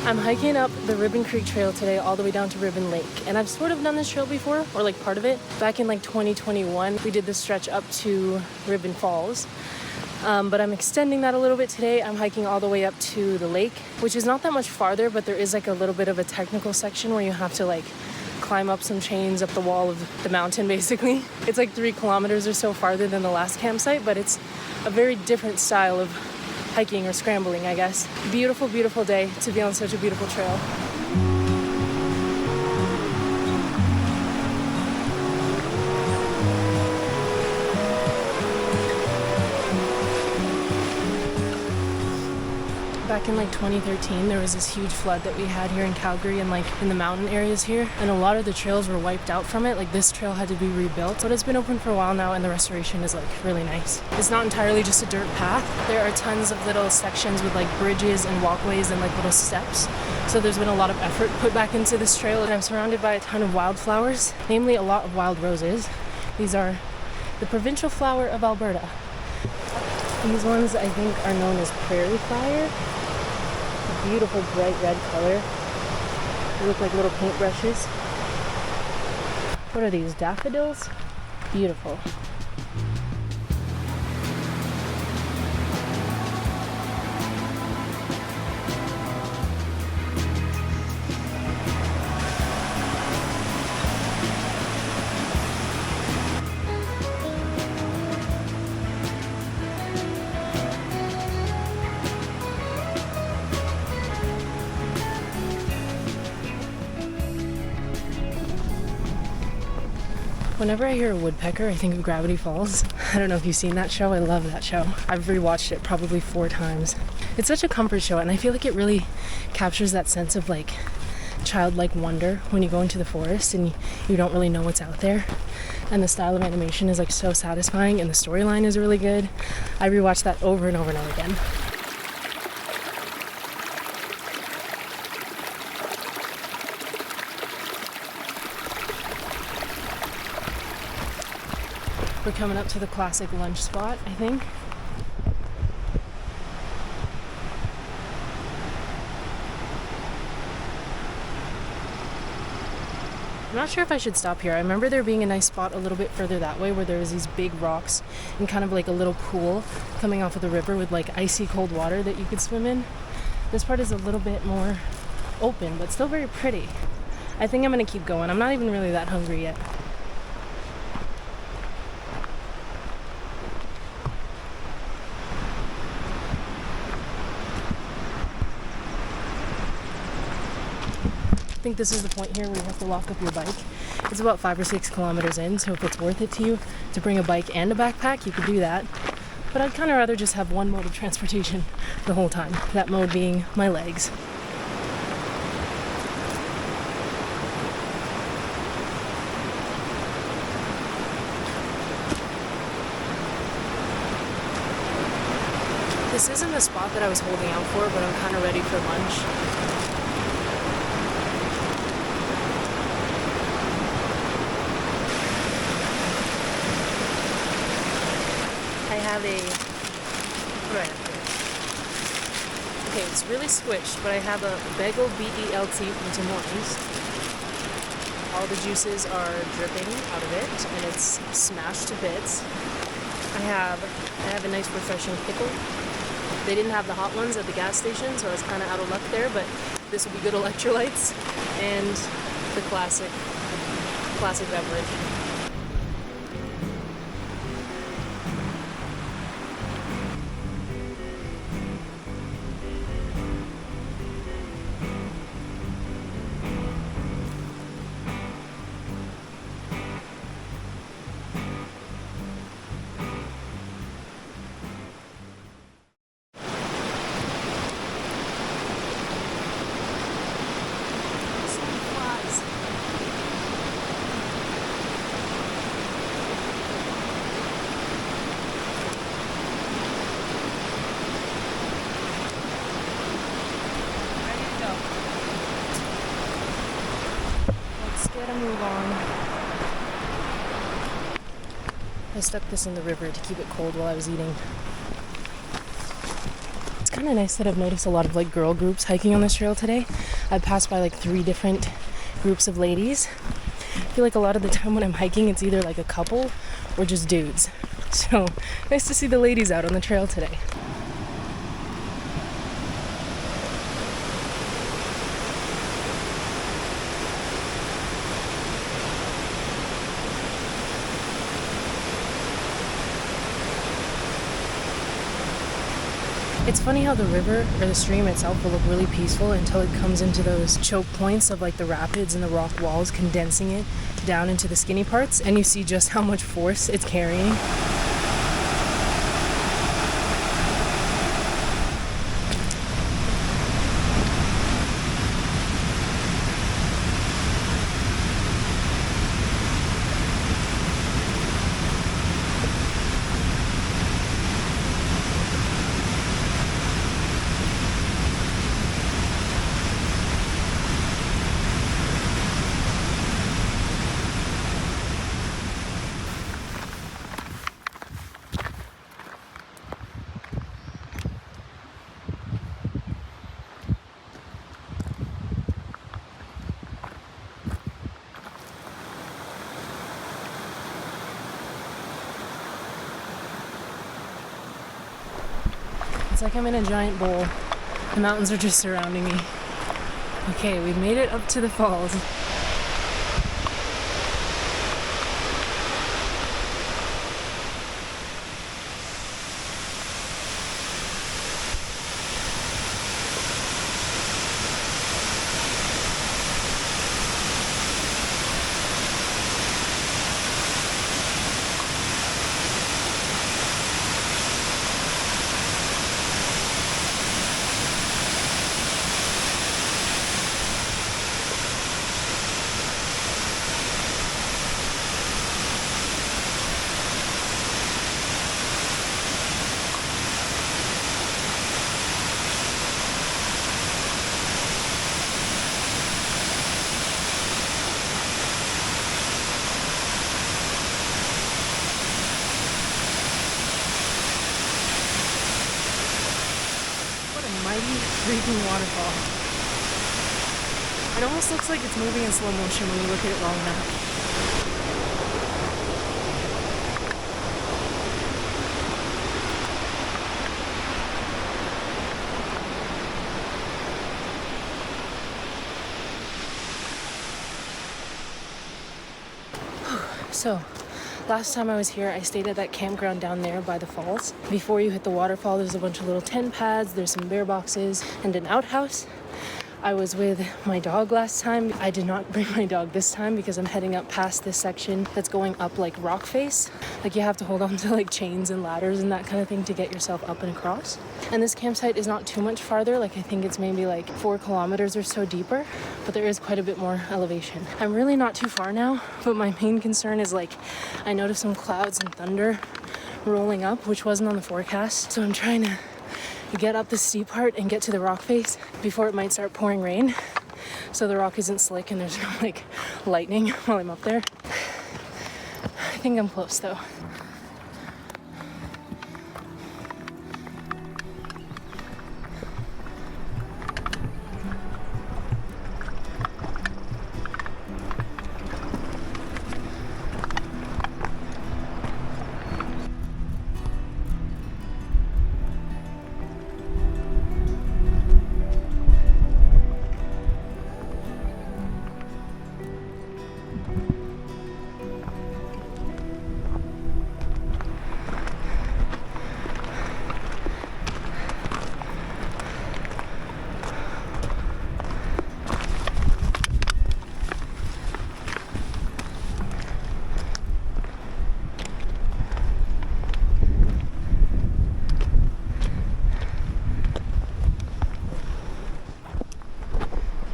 I'm hiking up the Ribbon Creek Trail today all the way down to Ribbon Lake. And I've sort of done this trail before, or like part of it. Back in like 2021, we did this stretch up to Ribbon Falls. But I'm extending that a little bit today. I'm hiking all the way up to the lake, which is not that much farther, but there is like a little bit of a technical section where you have to like climb up some chains up the wall of the mountain, basically. It's like 3 kilometers or so farther than the last campsite, but it's a very different style of hiking or scrambling, I guess. Beautiful, beautiful day to be on such a beautiful trail. Back in like 2013, there was this huge flood that we had here in Calgary and like in the mountain areas here, and a lot of the trails were wiped out from it. Like this trail had to be rebuilt, but it's been open for a while now and the restoration is like really nice. It's not entirely just a dirt path. There are tons of little sections with like bridges and walkways and like little steps. So there's been a lot of effort put back into this trail, and I'm surrounded by a ton of wildflowers, namely a lot of wild roses. These are the provincial flower of Alberta. These ones I think are known as prairie fire. Beautiful bright red color. They look like little paintbrushes. What are these, daffodils? Beautiful. Whenever I hear a woodpecker, I think of Gravity Falls. I don't know if you've seen that show. I love that show. I've rewatched it probably 4 times. It's such a comfort show, and I feel like it really captures that sense of like childlike wonder when you go into the forest and you don't really know what's out there. And the style of animation is like so satisfying, and the storyline is really good. I rewatched that over and over and over again. We're coming up to the classic lunch spot, I think. I'm not sure if I should stop here. I remember there being a nice spot a little bit further that way where there was these big rocks and kind of like a little pool coming off of the river with like icy cold water that you could swim in. This part is a little bit more open, but still very pretty. I think I'm gonna keep going. I'm not even really that hungry yet. I think this is the point here where you have to lock up your bike. It's about 5 or 6 kilometers in, so if it's worth it to you to bring a bike and a backpack, you could do that. But I'd kind of rather just have one mode of transportation the whole time, that mode being my legs. This isn't the spot that I was holding out for, but I'm kind of ready for lunch. I have a, what do I have here? Okay, it's really squished, but I have a bagel BELT from Tim Hortons. All the juices are dripping out of it, and it's smashed to bits. I have a nice refreshing pickle. They didn't have the hot ones at the gas station, so I was kind of out of luck there, but this would be good electrolytes, and the classic beverage. Move on. I stuck this in the river to keep it cold while I was eating. It's kind of nice that I've noticed a lot of like girl groups hiking on this trail today. I've passed by like 3 different groups of ladies. I feel like a lot of the time when I'm hiking, it's either like a couple or just dudes. So nice to see the ladies out on the trail today. It's funny how the river or the stream itself will look really peaceful until it comes into those choke points of like the rapids and the rock walls, condensing it down into the skinny parts, and you see just how much force it's carrying. It's like I'm in a giant bowl. The mountains are just surrounding me. Okay, we've made it up to the falls. Mighty freaking waterfall. It almost looks like it's moving in slow motion when you look at it long enough. So, last time I was here, I stayed at that campground down there by the falls. Before you hit the waterfall, there's a bunch of little tent pads, there's some bear boxes, and an outhouse. I was with my dog last time. I did not bring my dog this time because I'm heading up past this section that's going up like rock face. Like you have to hold on to like chains and ladders and that kind of thing to get yourself up and across. And this campsite is not too much farther. Like I think it's maybe like 4 kilometers or so deeper, but there is quite a bit more elevation. I'm really not too far now, but my main concern is like I noticed some clouds and thunder rolling up, which wasn't on the forecast. So I'm trying to get up the steep part and get to the rock face before it might start pouring rain, so the rock isn't slick and there's no like lightning while I'm up there. I think I'm close though.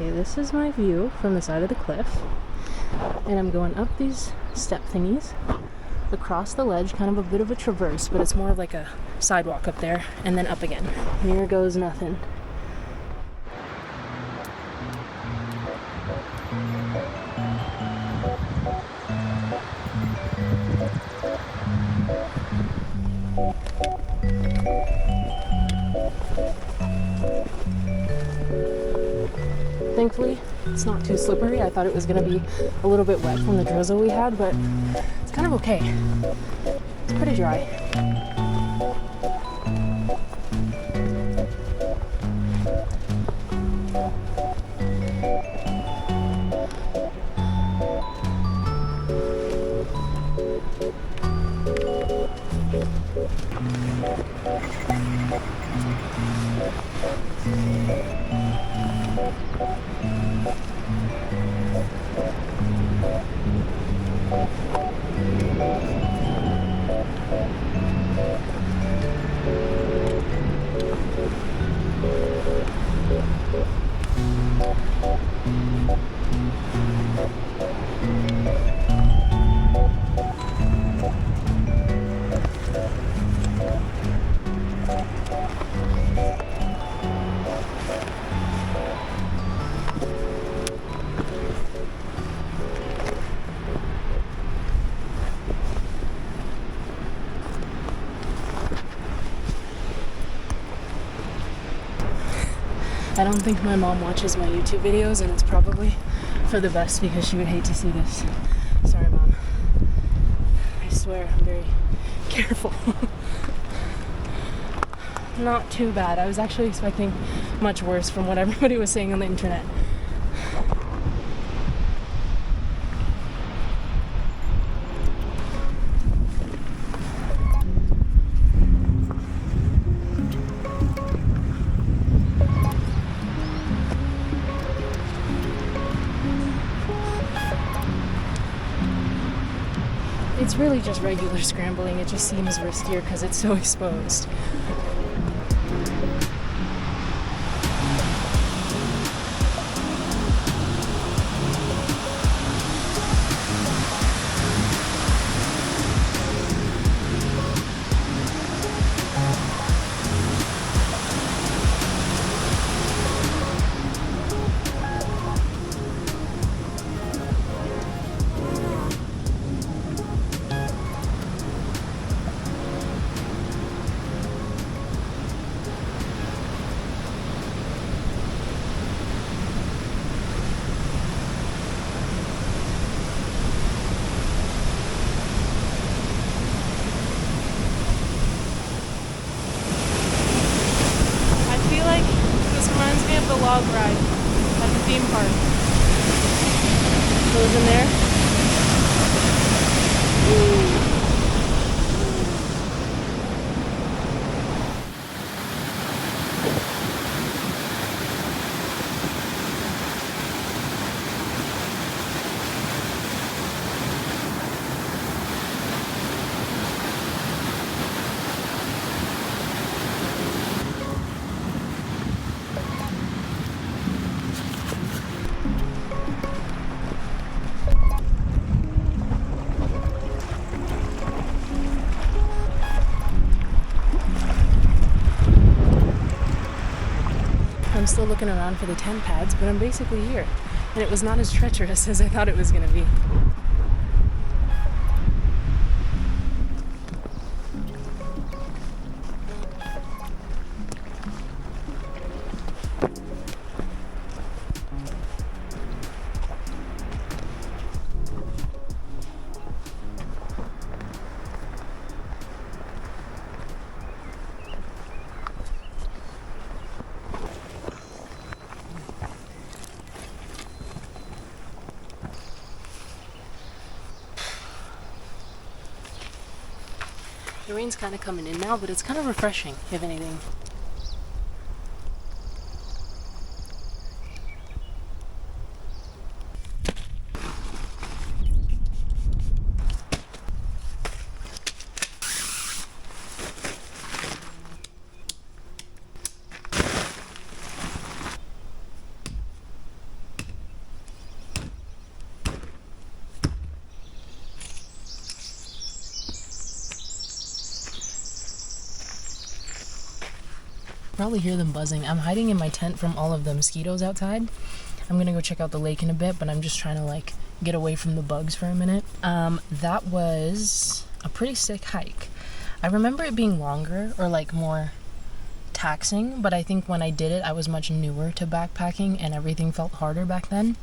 Okay, this is my view from the side of the cliff, and I'm going up these step thingies across the ledge, kind of a bit of a traverse, but it's more of like a sidewalk up there and then up again. Here goes nothing. thankfully. It's not too slippery. I thought it was gonna be a little bit wet from the drizzle we had, but it's kind of okay. It's pretty dry. I don't think my mom watches my YouTube videos, and it's probably for the best because she would hate to see this. Sorry, Mom. I swear I'm very careful. Not too bad. I was actually expecting much worse from what everybody was saying on the internet. It's really just regular scrambling. It just seems riskier because it's so exposed. The log ride at the theme park. Goes in there. Ooh. I'm still looking around for the tent pads, but I'm basically here. And it was not as treacherous as I thought it was going to be. The rain's kind of coming in now, but it's kind of refreshing, if anything. Probably hear them buzzing. I'm hiding in my tent from all of the mosquitoes outside. I'm gonna go check out the lake in a bit, but I'm just trying to like get away from the bugs for a minute. That was a pretty sick hike. I remember it being longer or like more taxing, but I think when I did it, I was much newer to backpacking and everything felt harder back then.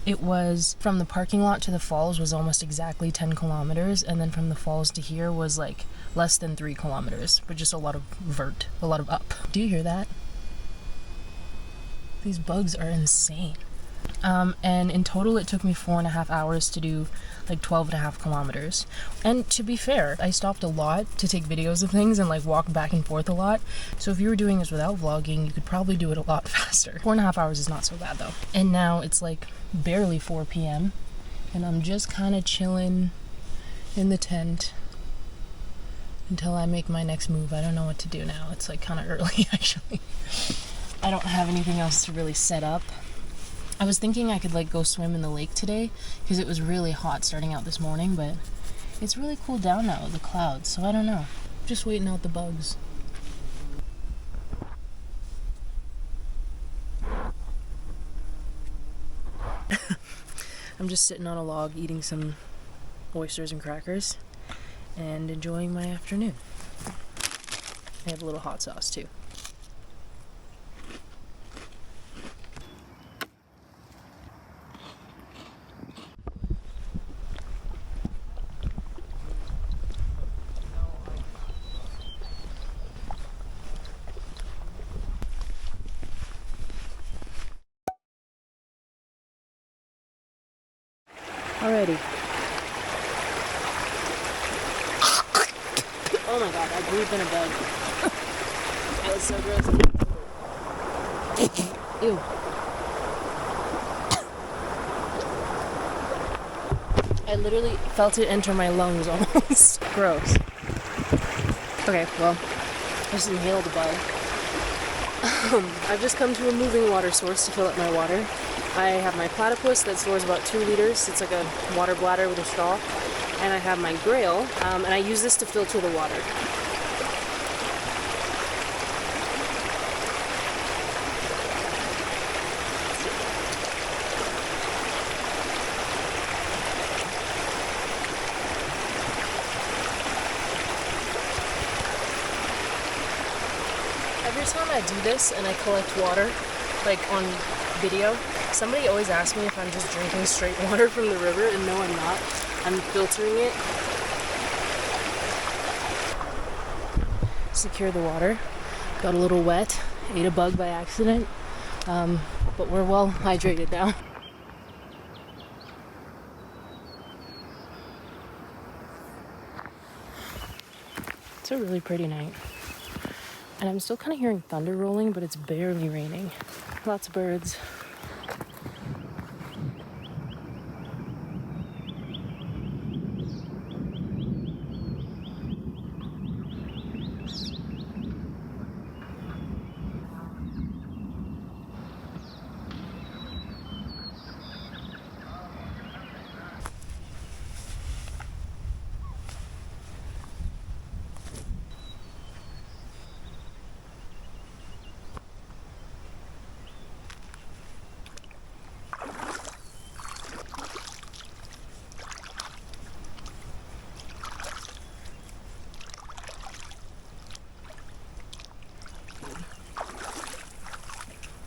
It was from the parking lot to the falls was almost exactly 10 kilometers, and then from the falls to here was like less than 3 kilometers, but just a lot of vert, a lot of up. Do you hear that? These bugs are insane. And in total it took me 4.5 hours to do like 12.5 kilometers. And to be fair, I stopped a lot to take videos of things and like walk back and forth a lot. So if you were doing this without vlogging, you could probably do it a lot faster. 4.5 hours is not so bad though. And now it's like barely 4 p.m. and I'm just kind of chilling in the tent until I make my next move. I don't know what to do now. It's like kind of early actually. I don't have anything else to really set up. I was thinking I could like go swim in the lake today because it was really hot starting out this morning, but it's really cooled down now with the clouds, so I don't know. Just waiting out the bugs. I'm just sitting on a log eating some oysters and crackers and enjoying my afternoon. I have a little hot sauce too. Alrighty. Oh my god, I breathed in a bug. That was so gross. Ew. I literally felt it enter my lungs almost. Gross. Okay, well, I just inhaled a bug. I've just come to a moving water source to fill up my water. I have my platypus that stores about 2 liters. It's like a water bladder with a straw. And I have my grail, and I use this to filter the water. Every time I do this and I collect water, like on video, somebody always asks me if I'm just drinking straight water from the river, and no, I'm not. I'm filtering it. Secure the water. Got a little wet. Ate a bug by accident. But we're well hydrated now. It's a really pretty night. And I'm still kind of hearing thunder rolling, but it's barely raining. Lots of birds.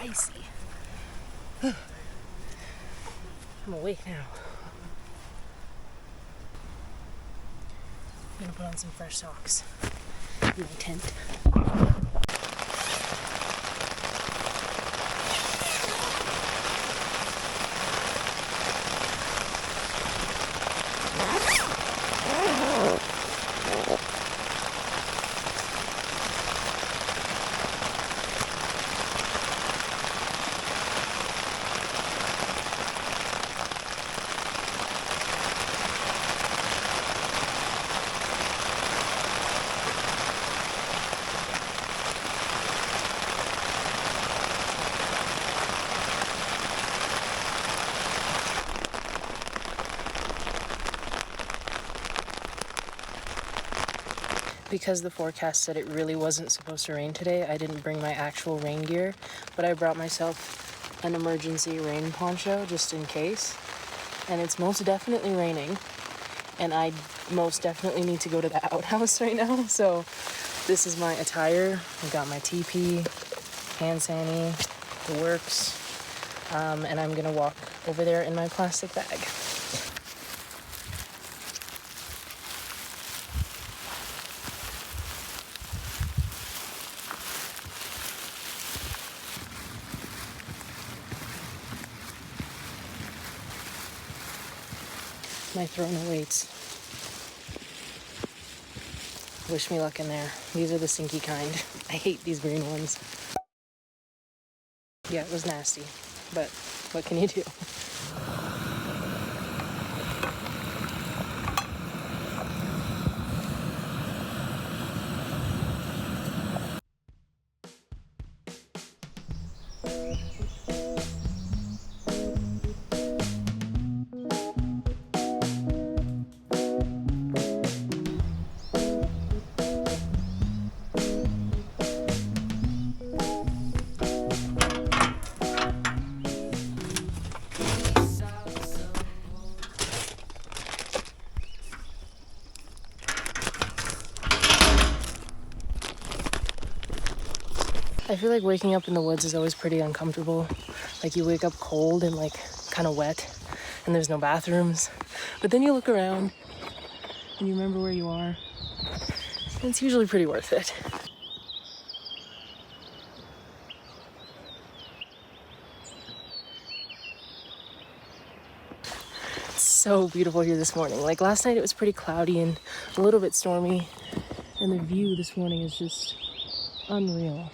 Icy. I'm awake now. I'm gonna put on some fresh socks in my tent. Because the forecast said it really wasn't supposed to rain today, I didn't bring my actual rain gear, but I brought myself an emergency rain poncho just in case. And it's most definitely raining, and I most definitely need to go to the outhouse right now, so This is my attire. I got my TP, hand sanitizer, the works, and I'm gonna walk over there in my plastic bag. My Throna weights. Wish me luck in there. These are the sinky kind. I hate these green ones. Yeah, it was nasty, but what can you do? I feel like waking up in the woods is always pretty uncomfortable. Like you wake up cold and like kind of wet and there's no bathrooms. But then you look around and you remember where you are. And it's usually pretty worth it. It's so beautiful here this morning. Like last night it was pretty cloudy and a little bit stormy. And the view this morning is just unreal.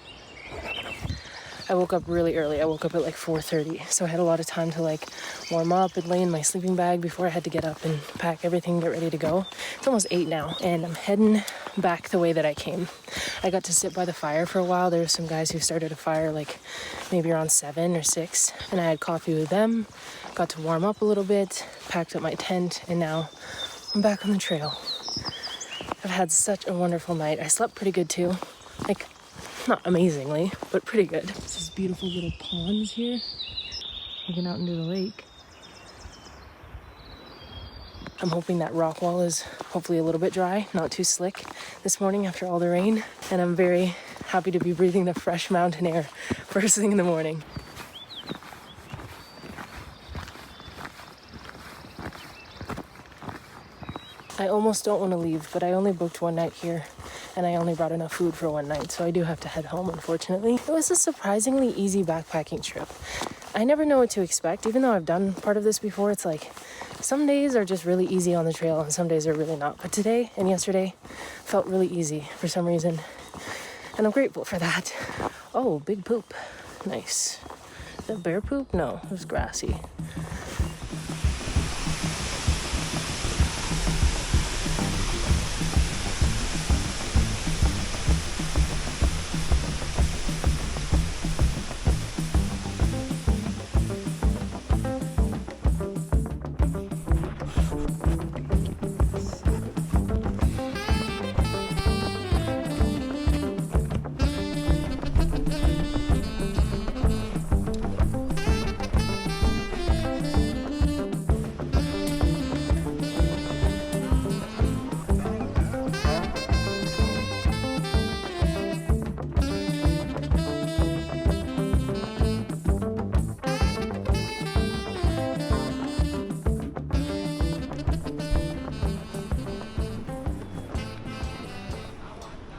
I woke up really early. I woke up at like 4:30, so I had a lot of time to like warm up and lay in my sleeping bag before I had to get up and pack everything, get ready to go. It's almost 8 now, and I'm heading back the way that I came. I got to sit by the fire for a while. There were some guys who started a fire like maybe around 7 or 6, and I had coffee with them, got to warm up a little bit, packed up my tent, and now I'm back on the trail. I've had such a wonderful night. I slept pretty good too. Like, not amazingly, but pretty good. This is beautiful little ponds here, looking out into the lake. I'm hoping that rock wall is hopefully a little bit dry, not too slick this morning after all the rain. And I'm very happy to be breathing the fresh mountain air first thing in the morning. I almost don't want to leave, but I only booked one night here and I only brought enough food for one night, so I do have to head home, unfortunately. It was a surprisingly easy backpacking trip. I never know what to expect, even though I've done part of this before. It's like some days are just really easy on the trail and some days are really not. But today and yesterday felt really easy for some reason, and I'm grateful for that. Oh, big poop. Nice. Is that bear poop? No, it was grassy.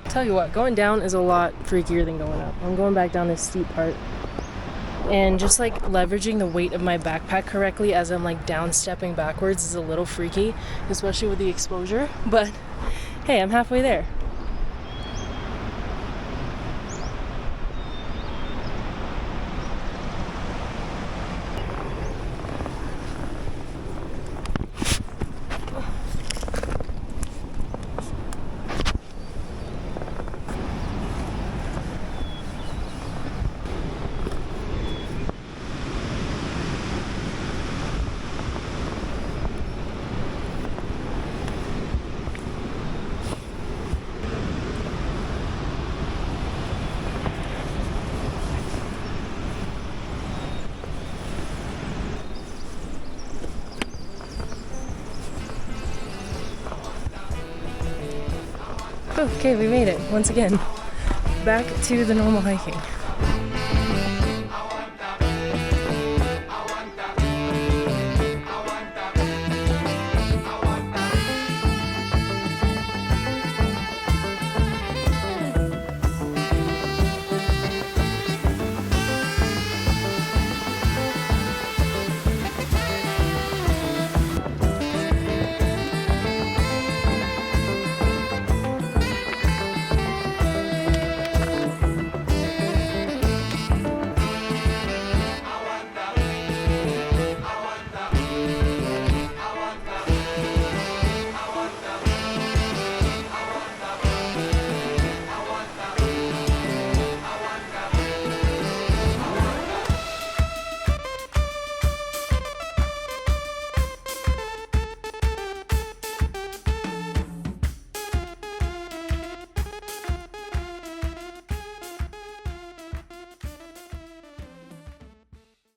Tell you what, going down is a lot freakier than going up. I'm going back down this steep part, and just like leveraging the weight of my backpack correctly as I'm like down stepping backwards is a little freaky, especially with the exposure, but hey, I'm halfway there. Okay, we made it once again. Back to the normal hiking.